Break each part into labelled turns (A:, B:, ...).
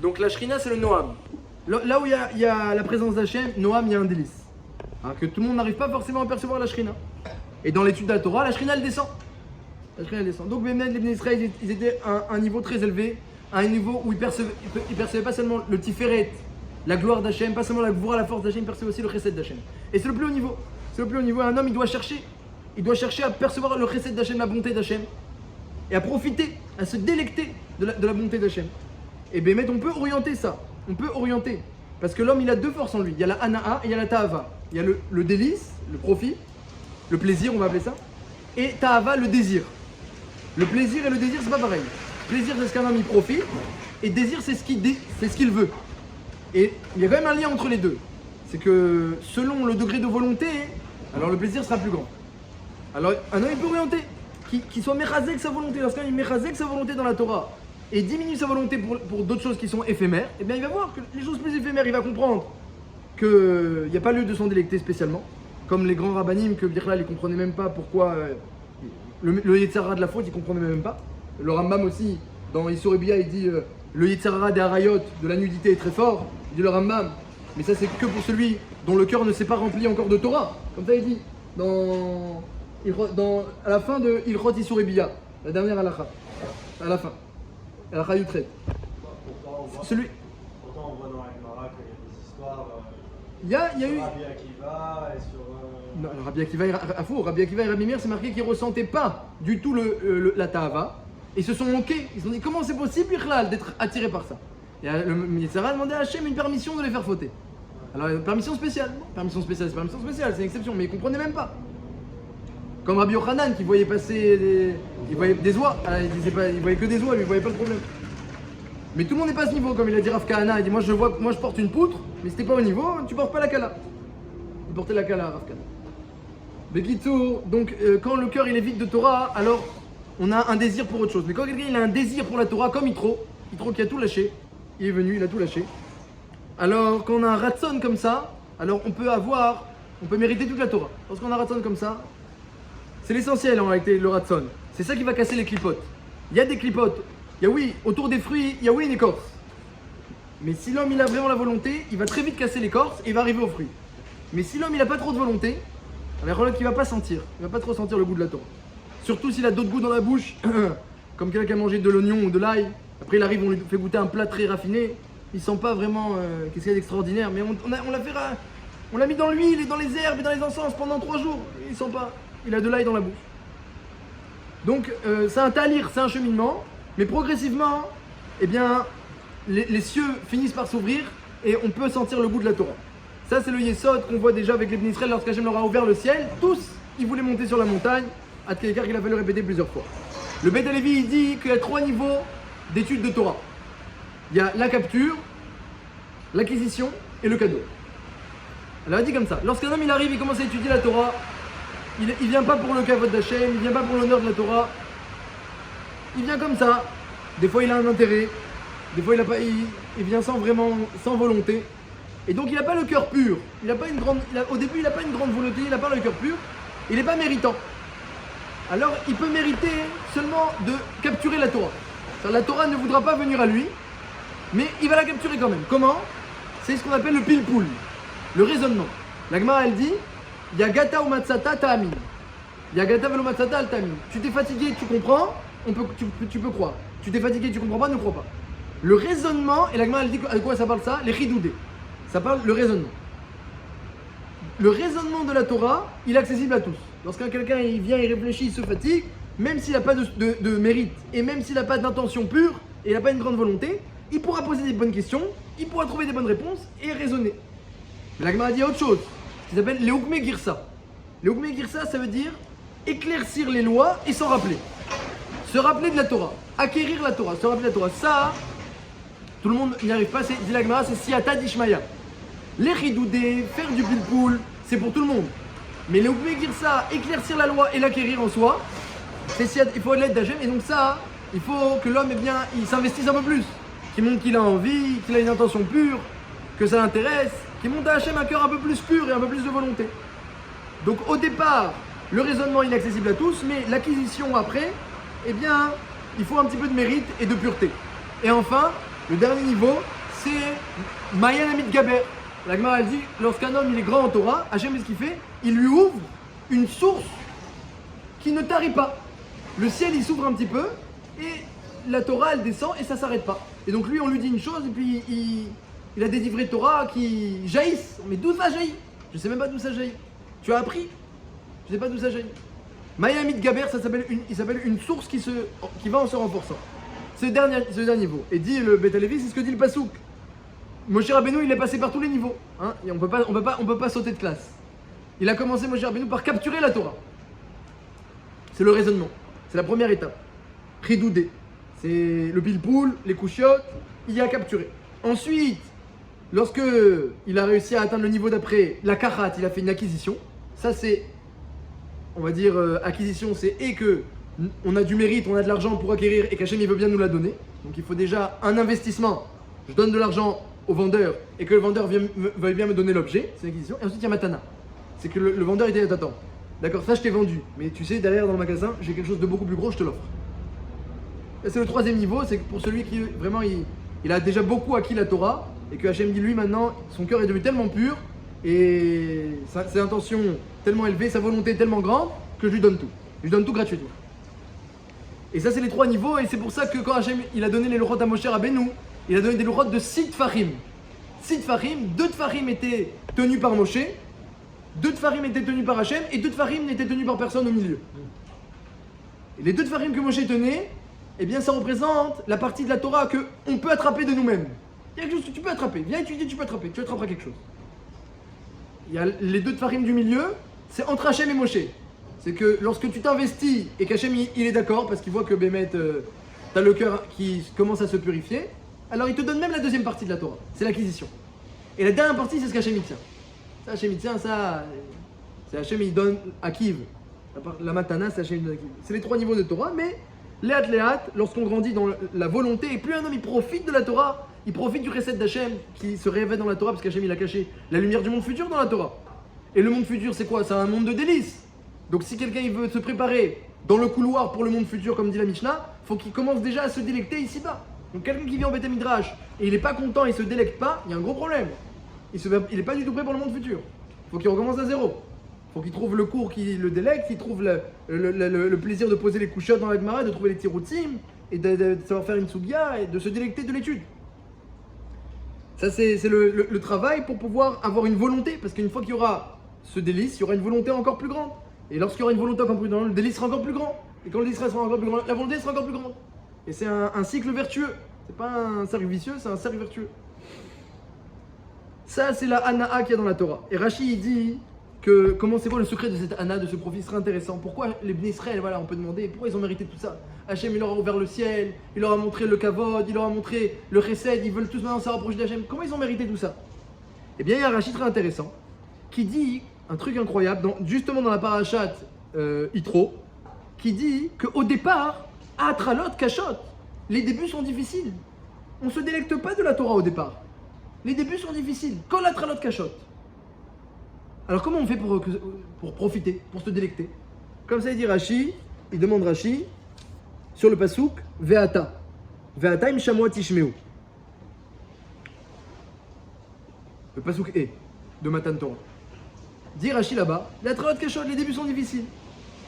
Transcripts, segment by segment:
A: Donc la Shrina, c'est le Noam. Là où il y a la présence d'Hachem, Noam, il y a un délice. Hein, que tout le monde n'arrive pas forcément à percevoir la Shrina. Et dans l'étude de la Torah, la Shrina, elle descend. La Shrina, elle descend. Donc les Bnei Israël, ils étaient à un niveau très élevé, à un niveau où ils percevaient pas seulement le Tiferet, la gloire d'Hachem, pas seulement la gloire, la force d'Hachem, ils percevaient aussi le chesed d'Hachem. Et c'est le plus haut niveau. C'est le plus haut niveau. Un homme, il doit chercher à percevoir le chesed d'Hachem, la bonté d'Hachem, et à profiter, à se délecter de la bonté d'Hachem. Et bien, on peut orienter ça. On peut orienter. Parce que l'homme, il a deux forces en lui. Il y a la hana'a et il y a la ta'ava. Il y a le délice, le profit, le plaisir, on va appeler ça. Et ta'ava, le désir. Le plaisir et le désir, c'est pas pareil. Plaisir, c'est ce qu'un homme il profite. Et désir, c'est ce qu'il veut. Et il y a quand même un lien entre les deux. C'est que selon le degré de volonté, alors le plaisir sera plus grand. Alors un homme il peut orienter, qui soit méchazek sa volonté. Lorsqu'un homme méchazek sa volonté dans la Torah et diminue sa volonté pour d'autres choses qui sont éphémères, eh bien il va voir que les choses plus éphémères, il va comprendre qu'il n'y a pas lieu de s'en délecter spécialement. Comme les grands rabbanim que Birla ne comprenaient même pas pourquoi le Yetzirah de la faute, ils ne comprenaient même pas. Le Rambam aussi, dans Issur Ebia, il dit le Yetzirah des Harayot, de la nudité est très fort. Il dit le Rambam, mais ça c'est que pour celui dont le cœur ne s'est pas rempli encore de Torah. Comme ça il dit à la fin de Ilchot Issur Ebia, la dernière halakha, à la fin, halakha Yutret. Celui.
B: Pourtant on voit dans la Gemara qu'il y a des histoires.
A: Il y a eu.
B: Rabbi Akiva et sur.
A: Non, Rabbi Akiva et Rabbi Meir, c'est marqué qu'ils ne ressentaient pas du tout la ta'ava. Ils se sont moqués. Ils se sont dit comment c'est possible d'être attiré par ça. Et le Yetzirah a demandé à Hachem une permission de les faire fauter. Alors une permission spéciale. Permission spéciale, c'est une exception, mais ils ne comprenaient même pas. Comme Rabbi Yochanan qui voyait passer il voyait des oies. Il voyait que des oies, lui il voyait pas le problème. Mais tout le monde n'est pas à ce niveau, comme il a dit Rav Kahana. Il dit moi je porte une poutre, mais si t'es pas au niveau, tu portes pas la kala. Il portait la kala, Rav Kahana. Bekitsu, donc quand le cœur il est vide de Torah, alors on a un désir pour autre chose. Mais quand quelqu'un il a un désir pour la Torah, comme Yitro qui a tout lâché, il est venu, il a tout lâché. Alors quand on a un ratson comme ça, alors on peut mériter toute la Torah. Lorsqu'on a un ratson comme ça, c'est l'essentiel en réalité, le ratson. C'est ça qui va casser les clipotes. Il y a des clipotes, il y a oui, autour des fruits, il y a oui une écorce. Mais si l'homme il a vraiment la volonté, il va très vite casser l'écorce et il va arriver aux fruits. Mais si l'homme il a pas trop de volonté, alors il va pas sentir, il va pas trop sentir le goût de la Torah. Surtout s'il a d'autres goûts dans la bouche, comme quelqu'un qui a mangé de l'oignon ou de l'ail. Après il arrive, on lui fait goûter un plat très raffiné, il sent pas vraiment qu'est-ce qu'il y a d'extraordinaire. Mais on l'a mis dans l'huile et dans les herbes et dans les encens pendant 3 jours, il sent pas, il a de l'ail dans la bouche. Donc c'est un talir, c'est un cheminement, mais progressivement, eh bien, les cieux finissent par s'ouvrir et on peut sentir le goût de la Torah. Ça c'est le Yesod qu'on voit déjà avec les Bnei Israël lorsqu'Hachem leur a ouvert le ciel. Tous, ils voulaient monter sur la montagne, à tel égard qu'il a fallu répéter plusieurs fois. Le Beth Alevi, il dit qu'il y a 3 niveaux d'étude de Torah. Il y a la capture, l'acquisition et le cadeau. Alors il dit comme ça, lorsqu'un homme il arrive, il commence à étudier la Torah, il vient pas pour le kavod d'Hachem, il vient pas pour l'honneur de la Torah, il vient comme ça. Des fois il a un intérêt, des fois il vient sans volonté. Et donc il n'a pas le cœur pur, au début il n'a pas une grande volonté, il n'a pas le cœur pur, il n'est pas méritant. Alors il peut mériter seulement de capturer la Torah. La Torah ne voudra pas venir à lui, mais il va la capturer quand même. Comment? C'est ce qu'on appelle le pilpoul, le raisonnement. La Gemara elle dit, Yagata ou matzata ta'amin. Yagata velo matzata al ta'amin. Tu t'es fatigué, tu comprends, tu peux croire. Tu t'es fatigué, tu comprends pas, ne crois pas. Le raisonnement, et la Gemara elle dit à quoi ça parle ça? Les chidoudés. Ça parle le raisonnement. Le raisonnement de la Torah, il est accessible à tous. Lorsqu'un quelqu'un il vient, il réfléchit, il se fatigue, même s'il n'a pas de mérite, et même s'il n'a pas d'intention pure, et il n'a pas une grande volonté, il pourra poser des bonnes questions, il pourra trouver des bonnes réponses, et raisonner. Mais la Gemara dit autre chose, qui s'appelle les Hukme Girsa. Les Hukme Girsa, ça veut dire éclaircir les lois et s'en rappeler. Se rappeler de la Torah, acquérir la Torah, se rappeler de la Torah. Ça, tout le monde n'y arrive pas, dit la Gemara, c'est Siyata d'Ishmaïa. Les chidoudés, faire du pilpoul, c'est pour tout le monde. Mais les Hukme Girsa, éclaircir la loi et l'acquérir en soi, il faut l'aide d'Hachem. Et donc ça, il faut que l'homme, eh bien, il s'investisse un peu plus. Qu'il montre qu'il a envie, qu'il a une intention pure, que ça l'intéresse, qu'il monte à Hachem un cœur un peu plus pur et un peu plus de volonté. Donc au départ, le raisonnement il est accessible à tous, mais l'acquisition après, eh bien, il faut un petit peu de mérite et de pureté. Et enfin, Le dernier niveau, c'est Mayan Amit Gaber. La Gemara elle dit, lorsqu'un homme il est grand en Torah, Hachem, qu'est-ce qu'il fait? Il lui ouvre une source qui ne tarit pas. Le ciel il s'ouvre un petit peu et la Torah elle descend et ça s'arrête pas. Et donc lui on lui dit une chose et puis il a des livrets de Torah qui jaillissent. Mais d'où ça jaillit? Je sais même pas d'où ça jaillit. Tu as appris? Je sais pas d'où ça jaillit. Maya Amit Gaber, il s'appelle une source qui va en se renforçant. C'est le dernier niveau. Et dit le Beth Lévi, c'est ce que dit le Pasouk. Moshe Rabbeinu, il est passé par tous les niveaux. Hein, et on peut pas sauter de classe. Il a commencé Moshe Rabbeinu par capturer la Torah. C'est le raisonnement. C'est la première étape. Ridoudé. C'est le pilpoul, les couchiottes, il y a capturé. Ensuite, lorsque il a réussi à atteindre le niveau d'après, la karat, il a fait une acquisition. Ça c'est, on va dire, acquisition, c'est et que on a du mérite, on a de l'argent pour acquérir et qu'Hachem il veut bien nous la donner. Donc il faut déjà un investissement. Je donne de l'argent au vendeur et que le vendeur veuille bien me donner l'objet, c'est l'acquisition. Et ensuite il y a matana. C'est que le vendeur il dit attends, d'accord, ça je t'ai vendu, mais tu sais derrière dans le magasin j'ai quelque chose de beaucoup plus gros, je te l'offre. C'est le troisième niveau, c'est pour celui qui vraiment il a déjà beaucoup acquis la Torah et que Hachem dit lui maintenant son cœur est devenu tellement pur et ses intentions tellement élevées, sa volonté tellement grande que je lui donne tout. Je lui donne tout gratuitement. Et ça c'est les trois niveaux et c'est pour ça que quand Hachem il a donné les louchot à Moshe Rabbeinu, il a donné des louchot de 6 tfarim. 6 tfarim, 2 tfarim étaient tenus par Moshe, 2 tfarim étaient tenus par Hachem et 2 tfarim n'étaient tenus par personne au milieu. Et les 2 tfarim que Moshe tenait, eh bien ça représente la partie de la Torah que on peut attraper de nous-mêmes. Il y a quelque chose que tu peux attraper, viens étudier, tu peux attraper, tu attraperas quelque chose. Il y a les 2 tfarim du milieu, c'est entre Hachem et Moshe. C'est que lorsque tu t'investis et qu'Hachem il est d'accord parce qu'il voit que Bémet, t'as le cœur qui commence à se purifier, alors il te donne même la deuxième partie de la Torah, c'est l'acquisition. Et la dernière partie c'est ce qu'Hachem il tient. Ça Hachem il tient, ça c'est Hachem il donne à Kiv. La matana c'est Hachem il donne à Kiv. C'est les 3 niveaux de Torah, mais léat, lorsqu'on grandit dans la volonté, et plus un homme il profite de la Torah, il profite du recette d'Hachem qui se révèle dans la Torah parce qu'Hachem il a caché la lumière du monde futur dans la Torah. Et le monde futur c'est quoi? C'est un monde de délices. Donc si quelqu'un il veut se préparer dans le couloir pour le monde futur comme dit la Mishnah, faut qu'il commence déjà à se délecter ici-bas. Donc quelqu'un qui vient en Beth Midrash et il n'est pas content, il se délecte pas, il y a un gros problème. Il n'est pas du tout prêt pour le monde futur. Faut qu'il recommence à zéro. Faut qu'il trouve le cours qui le délecte, qu'il trouve le plaisir de poser les couchottes dans la Gemara, de trouver les tiroutim et de savoir faire une sougia et de se délecter de l'étude. Ça c'est le travail pour pouvoir avoir une volonté, parce qu'une fois qu'il y aura ce délice, il y aura une volonté encore plus grande. Et lorsqu'il y aura une volonté encore plus grande, le délice sera encore plus grand. Et quand le délice sera encore plus grand, la volonté sera encore plus grande. Et c'est un cycle vertueux. C'est pas un cercle vicieux, c'est un cercle vertueux. Ça c'est la Hana'a qu'il y a dans la Torah. Et Rashi il dit que comment c'est quoi le secret de cette Hana'a, de ce profit serait intéressant. Pourquoi les Bnei Israël, voilà, on peut demander, pourquoi ils ont mérité tout ça? Hachem il leur a ouvert le ciel, il leur a montré le kavod, il leur a montré le chesed, ils veulent tous maintenant se rapprocher d'Hachem. Comment ils ont mérité tout ça? Eh bien il y a un Rashi très intéressant qui dit un truc incroyable, justement dans la parashat Yitro, qui dit qu'au départ, Atralot Kashot, les débuts sont difficiles. On ne se délecte pas de la Torah au départ. Les débuts sont difficiles. Kol Atralot Kashot. Alors comment on fait pour profiter, pour se délecter? Comme ça il dit Rashi, il demande Rashi, sur le pasouk, Ve'ata. Ve'ata im shamua tishmeu. Le pasouk est de Matan Torah. Dit Rashi là-bas, la Tralot Kashot, les débuts sont difficiles.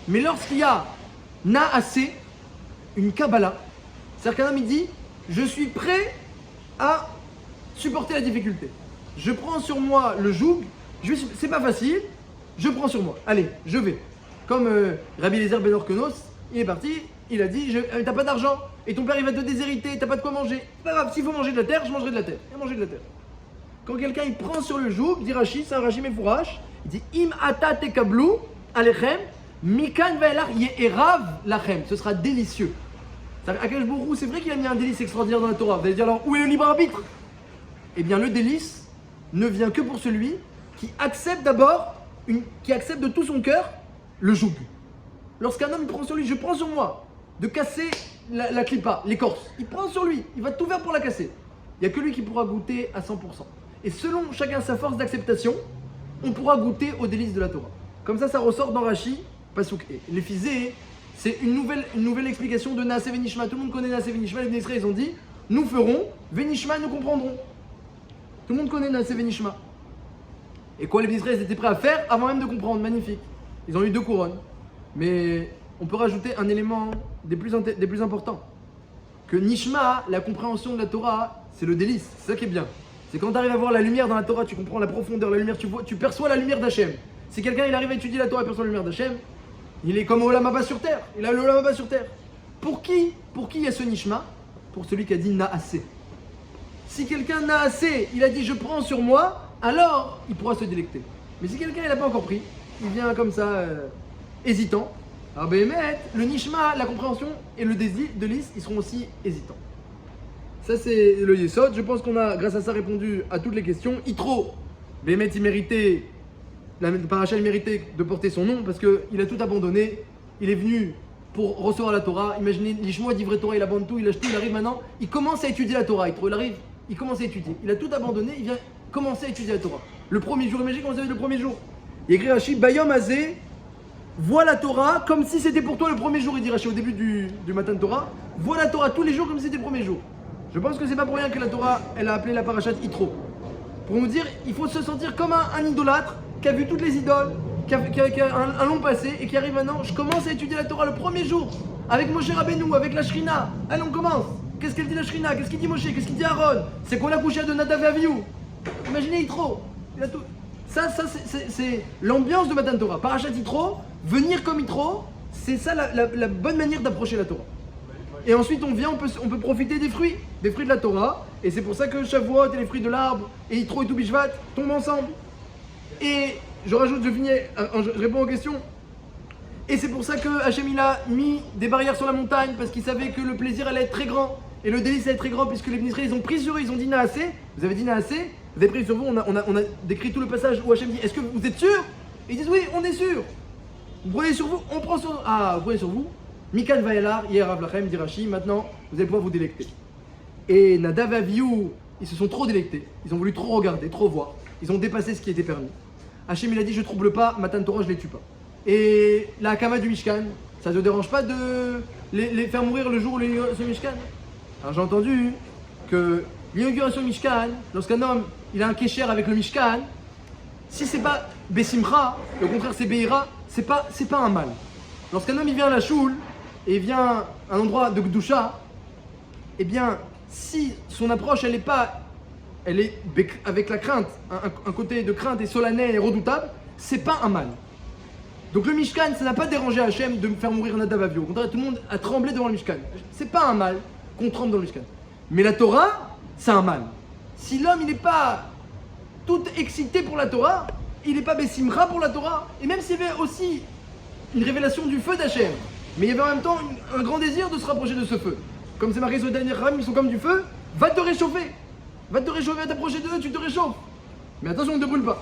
A: Mais lorsqu'il y a Naasé, une Kabbalah, c'est-à-dire qu'un homme il dit, je suis prêt à supporter la difficulté. Je prends sur moi le joug, c'est pas facile, je prends sur moi. Allez, je vais. Comme Rabbi Eliezer ben Orkenos, il est parti, il a dit, t'as pas d'argent, et ton père il va te déshériter, t'as pas de quoi manger. C'est pas grave, s'il faut manger de la terre, je mangerai de la terre. Et manger de la terre. Quand quelqu'un il prend sur le joug, dit Rashi, c'est un Rashi Mefourash, il dit Im ata tekablu alechem, mikan ve'elach ye'erav lachem. Ce sera délicieux. Akadosh Baruch Hu, c'est vrai qu'il a mis un délice extraordinaire dans la Torah. Vous allez dire alors, où est le libre arbitre? Eh bien, le délice ne vient que pour celui qui accepte d'abord, qui accepte de tout son cœur le joug. Lorsqu'un homme il prend sur lui, je prends sur moi de casser la clipa, l'écorce. Il prend sur lui, il va tout faire pour la casser. Il n'y a que lui qui pourra goûter à 100%. Et selon chacun sa force d'acceptation, on pourra goûter aux délices de la Torah. Comme ça ressort dans Rashi, Pasuk E. Les Fizé, c'est une nouvelle explication de Naaseh Venishma. Tout le monde connaît Naaseh Venishma. Les Bnei Israël, ils ont dit, nous ferons, Venishma, nous comprendrons. Tout le monde connaît Naaseh Venishma. Et quoi les Israéliens étaient prêts à faire avant même de comprendre, magnifique. Ils ont eu 2 couronnes. Mais on peut rajouter un élément des plus importants. Que Nishma, la compréhension de la Torah, c'est le délice. C'est ça qui est bien. C'est quand tu arrives à voir la lumière dans la Torah, tu comprends la profondeur, la lumière, tu perçois la lumière d'Hachem. Si quelqu'un il arrive à étudier la Torah et perçoit la lumière d'Hachem, il est comme Olam Haba sur terre. Il a le Olam Haba sur terre. Pour qui il y a ce Nishma? Pour celui qui a dit Naaseh. Si quelqu'un Naaseh, il a dit je prends sur moi, alors il pourra se délecter. Mais si quelqu'un il n'a pas encore pris, il vient comme ça, hésitant, alors le Nishma, la compréhension et le délice, ils seront aussi hésitants. Ça c'est le Yesod. Je pense qu'on a, grâce à ça, répondu à toutes les questions. Yitro, il méritait, la paracha il méritait de porter son nom parce qu'il a tout abandonné. Il est venu pour recevoir la Torah. Imaginez, l'Ishmoa d'Ivre Torah, il abandonne tout, il lâche tout, il arrive maintenant, il commence à étudier la Torah. Il commence à étudier. Il a tout abandonné, il vient commencer à étudier la Torah. Le premier jour, imaginez comment ça va être le premier jour. Il écrit Rashi, Bayom Azé, vois la Torah comme si c'était pour toi le premier jour, il dit Rashi au début du matin de Torah. Vois la Torah tous les jours comme si c'était le premier jour. Je pense que c'est pas pour rien que la Torah, elle a appelé la parashat Yitro. Pour nous dire, il faut se sentir comme un idolâtre qui a vu toutes les idoles, qui a un long passé et qui arrive maintenant. Je commence à étudier la Torah le premier jour avec Moshe Rabbeinu, avec la Shrina. Allez, on commence. Qu'est-ce qu'elle dit la Shrina? Qu'est-ce qu'il dit Moshe? Qu'est-ce qu'il dit Aaron? C'est quoi la couche de Nadav et Avihu? Imaginez Yitro. Il a tout. Ça c'est l'ambiance de Matan Torah. Parashat Yitro, venir comme Yitro, c'est ça la bonne manière d'approcher la Torah. Et ensuite on vient, on peut profiter des fruits de la Torah. Et c'est pour ça que Shavuot et les fruits de l'arbre et Yitro et tout Bishvat tombent ensemble. Et je rajoute, je réponds aux questions. Et c'est pour ça que Hachem il a mis des barrières sur la montagne parce qu'il savait que le plaisir allait être très grand et le délice allait être très grand puisque les Israéliens ils ont pris sur eux, ils ont dit Naaseh. Vous avez dit Naaseh, vous avez pris sur vous. On a décrit tout le passage où Hachem dit est-ce que vous êtes sûr? Ils disent oui, on est sûr. Vous prenez sur vous, on prend sur vous prenez sur vous. Mikan Vayalar, Yerav Lachem, dit Rashi, maintenant vous allez pouvoir vous délecter. Et Nadav et Avihu, ils se sont trop délectés, ils ont voulu trop regarder, trop voir, ils ont dépassé ce qui était permis. Hachem il a dit je trouble pas, Matan Torah je les tue pas. Et la Hakama du Mishkan, ça ne te dérange pas de les faire mourir le jour où l'inauguration du Mishkan? Alors j'ai entendu que l'inauguration du Mishkan, lorsqu'un homme il a un kécher avec le Mishkan, si c'est pas Besimcha, au contraire c'est Beira, c'est pas un mal. Lorsqu'un homme il vient à la choule et il vient à un endroit de Gdusha, eh bien si son approche elle est avec la crainte, un côté de crainte et solennel et redoutable, c'est pas un mal. Donc le Mishkan, ça n'a pas dérangé Hachem de me faire mourir Nadav et Avihu. Au contraire, tout le monde a tremblé devant le Mishkan. C'est pas un mal qu'on tremble dans le Mishkan. Mais la Torah, c'est un mal. Si l'homme il n'est pas tout excité pour la Torah, il n'est pas Bessimra pour la Torah, et même s'il y avait aussi une révélation du feu d'Hachem, mais il y avait en même temps un grand désir de se rapprocher de ce feu. Comme c'est marqué sur le dernier Ram, ils sont comme du feu, va te réchauffer. Va te réchauffer, va t'approcher d'eux, tu te réchauffes. Mais attention, ne te brûle pas.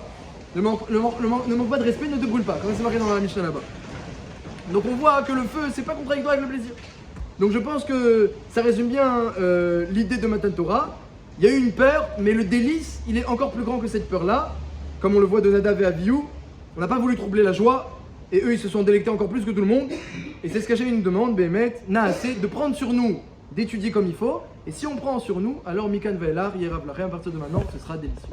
A: Ne manque pas de respect, ne te brûle pas, comme c'est marqué dans la Mishnah là-bas. Donc on voit que le feu, c'est pas contradictoire avec le plaisir. Donc je pense que ça résume bien l'idée de Matan Torah. Il y a eu une peur, mais le délice, il est encore plus grand que cette peur-là. Comme on le voit de Nadav et Avihu, on n'a pas voulu troubler la joie, et eux ils se sont délectés encore plus que tout le monde. Et c'est ce qu'Hachem nous demande, Béhémet, Naaseh, de prendre sur nous, d'étudier comme il faut. Et si on prend sur nous, alors Mikan Vaelar, Yerav Lachem, à partir de maintenant, ce sera délicieux.